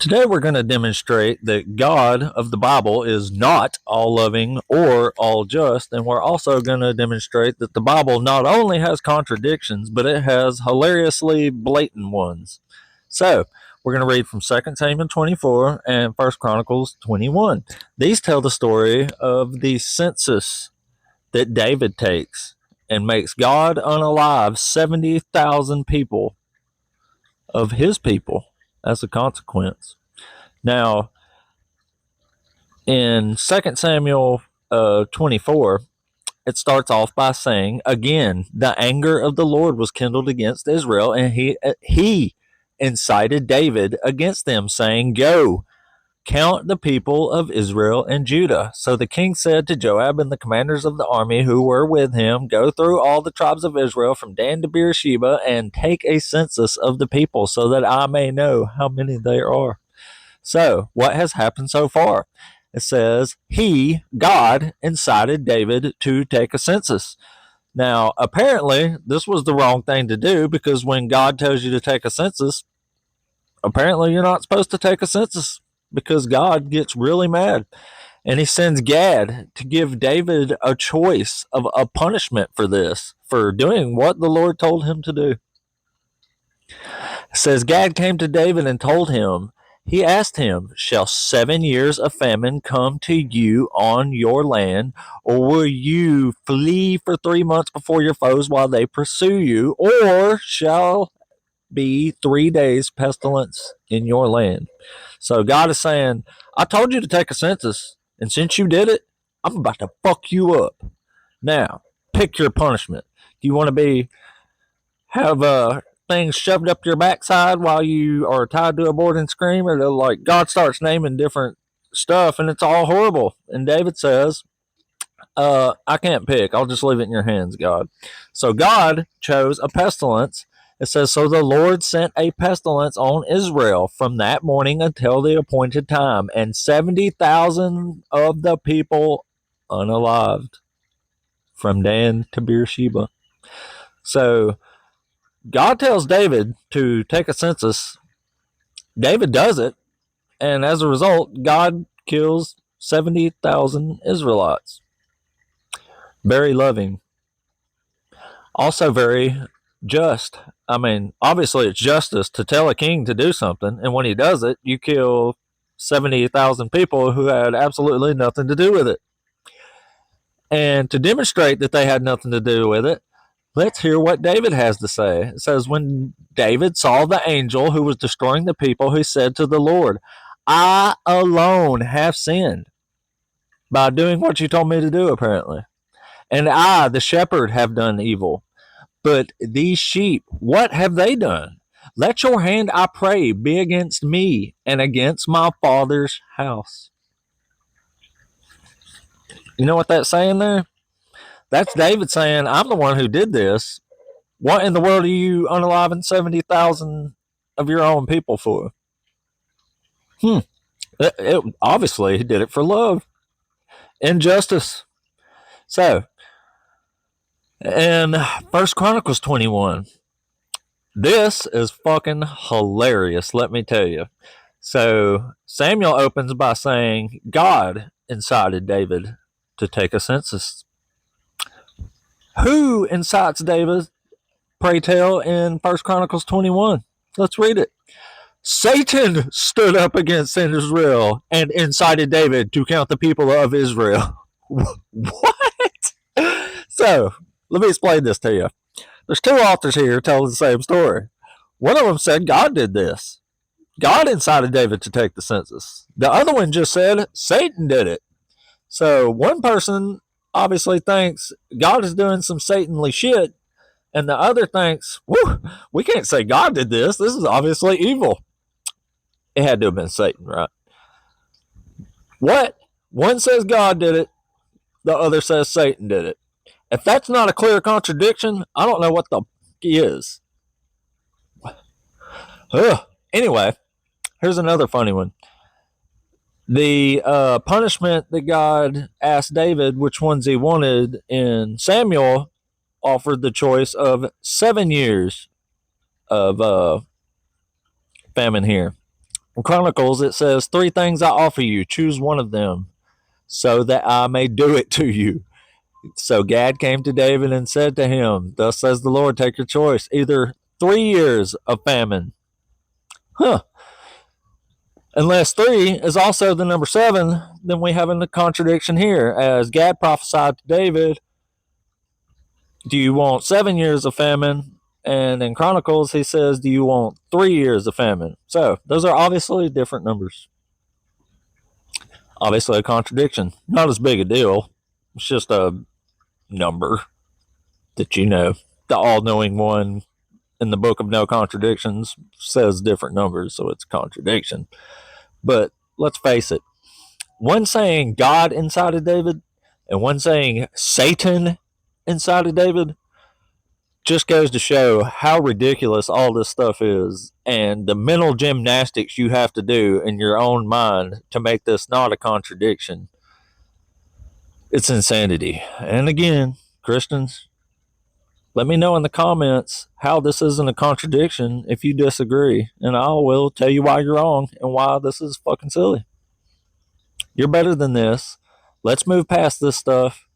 Today we're going to demonstrate that God of the Bible is not all loving or all just, and we're also going to demonstrate that the Bible not only has contradictions, but it has hilariously blatant ones. So, we're going to read from 2 Samuel 24 and 1 Chronicles 21. These tell the story of the census that David takes and makes God unalive 70,000 people of his people as a consequence. Now, in 2 Samuel 24, it starts off by saying, again, the anger of the Lord was kindled against Israel, and he incited David against them, saying, Go, count the people of Israel and Judah. So the king said to Joab and the commanders of the army who were with him, Go through all the tribes of Israel from Dan to Beersheba and take a census of the people so that I may know how many there are. So, what has happened so far? It says, God, incited David to take a census. Now, apparently, this was the wrong thing to do because when God tells you to take a census, apparently you're not supposed to take a census because God gets really mad. And he sends Gad to give David a choice of a punishment for this, for doing what the Lord told him to do. It says, Gad came to David and told him, he asked him, Shall 7 years of famine come to you on your land, or will you flee for 3 months before your foes while they pursue you, or shall be 3 days pestilence in your land? So God is saying, I told you to take a census, and since you did it, I'm about to fuck you up. Now, pick your punishment. Do you want to have things shoved up your backside while you are tied to a board and scream, or like God starts naming different stuff and it's all horrible? And David says, I can't pick. I'll just leave it in your hands, God. So God chose a pestilence. It says, So the Lord sent a pestilence on Israel from that morning until the appointed time, and 70,000 of the people unalived from Dan to Beersheba. So God tells David to take a census. David does it, and as a result, God kills 70,000 Israelites. Very loving. Also very just. I mean, obviously it's justice to tell a king to do something, and when he does it, you kill 70,000 people who had absolutely nothing to do with it. And to demonstrate that they had nothing to do with it, let's hear what David has to say. It says, When David saw the angel who was destroying the people, he said to the Lord, I alone have sinned by doing what you told me to do, apparently. And I, the shepherd, have done evil. But these sheep, what have they done? Let your hand, I pray, be against me and against my father's house. You know what that's saying there? That's David saying, I'm the one who did this. What in the world are you unaliving 70,000 of your own people for? Obviously, he did it for love and justice. So, in 1 Chronicles 21, this is fucking hilarious, let me tell you. So, Samuel opens by saying, God incited David to take a census. Who incites David, pray tell, in 1 Chronicles 21? Let's read it. Satan stood up against Israel and incited David to count the people of Israel. What? So, let me explain this to you. There's two authors here telling the same story. One of them said God did this. God incited David to take the census. The other one just said Satan did it. So, one person obviously thinks God is doing some Satanly shit, and the other thinks, we can't say God did this. This is obviously evil. It had to have been Satan, right? What? One says God did it, the other says Satan did it. If that's not a clear contradiction, I don't know what the is. Anyway, here's another funny one. The punishment that God asked David, which ones he wanted, in Samuel offered the choice of 7 years of famine here. In Chronicles, it says, 3 things I offer you, choose one of them, so that I may do it to you. So Gad came to David and said to him, thus says the Lord, take your choice, either 3 years of famine. Unless 3 is also the number 7, then we have a contradiction here. As Gad prophesied to David, do you want 7 years of famine? And in Chronicles, he says, do you want 3 years of famine? So those are obviously different numbers. Obviously a contradiction. Not as big a deal. It's just a number that you know. The all-knowing one in the book of no contradictions says different numbers, so it's a contradiction. But let's face it, one saying God inside of David and one saying Satan inside of David just goes to show how ridiculous all this stuff is and the mental gymnastics you have to do in your own mind to make this not a contradiction. It's insanity. And again, Christians, let me know in the comments how this isn't a contradiction if you disagree, and I will tell you why you're wrong and why this is fucking silly. You're better than this. Let's move past this stuff.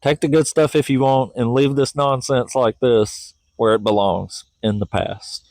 Take the good stuff if you want and leave this nonsense like this where it belongs, in the past.